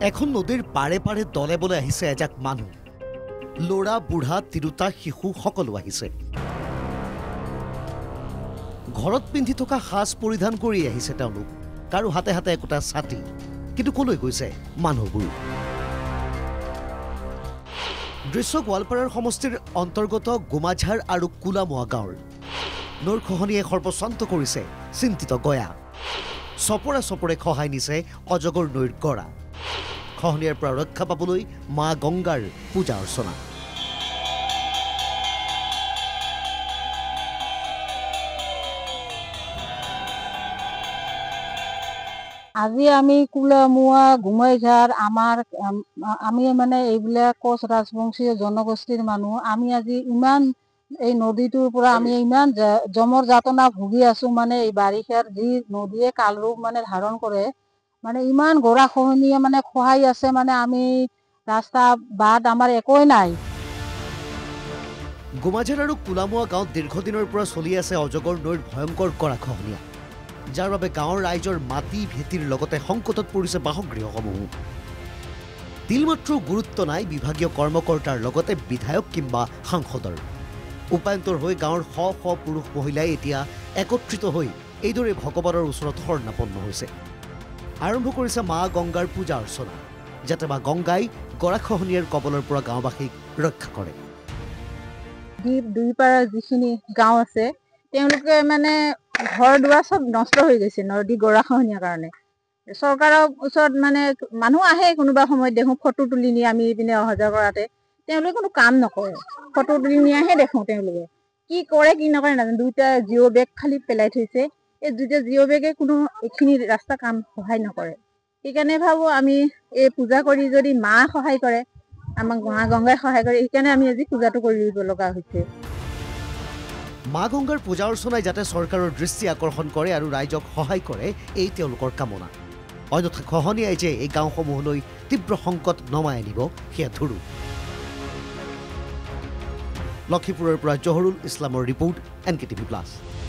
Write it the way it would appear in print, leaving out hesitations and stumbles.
এখন নদীৰ পাৰে পাৰে দলে বলে আহিছে এজাক মানুহ লৰা বুঢ়া তিৰুতা শিশু সকলো আহিছে ঘৰত পিন্ধি থকা সাজ পৰিধান কৰি আহিছে তেওঁলোক কাৰো হাতে হাতে একোটা ছাতি কিন্তু কলৈ গৈছে মানুহবোৰ দৃশ্য গোৱালপাৰাৰ সমষ্টিৰ অন্তৰ্গত গোমাঝাৰ আৰু কুলামুৱা গাঁৱৰ নৈৰ খহনীয়ে সৰ্বশান্ত কৰিছে চিন্তিত গয়া চপৰা চপৰে খহাই নিছে অজগৰ নৈৰ গৰা খহনীয়াৰ পৰা ৰক্ষা পাবলৈ মা গংগাৰ পূজা অৰ্চনা আজি আমি কুলামুৱা গুমাইঝাৰ আমি মানে এইবিলাক কোচ ৰাজবংশীয় জনগোষ্ঠীৰ মানুহ আমি আজি ইমান এই নদীটোৰ পৰা আমি ইমান জমৰ যাতনা ভুগি আছো মানে এই বাৰিষাৰ যি নদীয়ে কালৰূপ মানে ধাৰণ কৰে মানে ইমান গৰা খহনীয়ে মানে খহাই আছে মানে আমি ৰাস্তা বাট আমাৰ একোই নাই গোমাঝাৰ আৰু কুলামুৱা গাঁৱত দীৰ্ঘদিনৰ পৰা চলি আছে অজগৰ নৈৰ ভয়ংকৰ গৰা খহনীয়া যাৰ বাবে গাঁৱৰ ৰাইজৰ মাটি ভেটিৰ লগতে সংকটত পৰিছে বাসগৃহসমূহ তিলমাত্ৰ গুৰুত্ব নাই বিভাগীয় কৰ্মকৰ্তাৰ লগতে বিধায়ক কিংবা সাংসদৰ উপায়ন্তৰ হৈ গাঁৱৰ শ শ পুৰুষ মহিলাই এতিয়া একত্ৰিত হৈ এইদৰে ভগৱানৰ ওচৰত শৰণাপন্ন হৈছে আৰম্ভ কৰিছে মা গংগাৰ পূজা অৰ্চনা যাতে মা গংগাই গৰাখহনীয়াৰ কবলৰ পৰা গাঁওবাসীক ৰক্ষা কৰে দুইপাৰৰ যিখিনি গাঁও আছে তেওঁলোকে মানে ঘৰ দুৱাৰ সব নষ্ট হৈ গৈছে নদী গৰাখহনীয়াৰ কাৰণে চৰকাৰৰ ওচৰত মানে মানুহ আহে কোনোবা সময়ত দেখোঁ ফটো তুলি নি আমি পিনে অহা যোৱা কৰাতে তেওঁলোকে কোনো কাম নকৰে ফটো তুলি নিয়াহে দেখোঁ তেওঁলোকে কি কৰে কি নকৰে নাজানো দুইটা জিঅ' বেগ খালি পেলাই থৈছে এই দুইটা জিঅ' বেগে কোনো এইখিনি ৰাস্তা কাম সহায় নকৰে সেইকাৰণে ভাবোঁ আমি এই পূজা কৰি যদি মা সহায় কৰে আমাক মা গংগাই সহায় কৰে সেইকাৰণে আমি আজি পূজাটো কৰিব লগা হৈছে মা গংগাৰ পূজা অৰ্চনাই যাতে চৰকাৰৰ দৃষ্টি আকৰ্ষণ কৰে আৰু ৰাইজক সহায় কৰে এই তেওঁলোকৰ কামনা অন্যথা খহনীয়াই যে এই গাঁওসমূহলৈ তীব্ৰ সংকট নমাই আনিব সেয়া ধৰো লক্ষীপুৰৰ পৰা জহৰুল ইছলামৰ ৰিপৰ্ট NKTV+।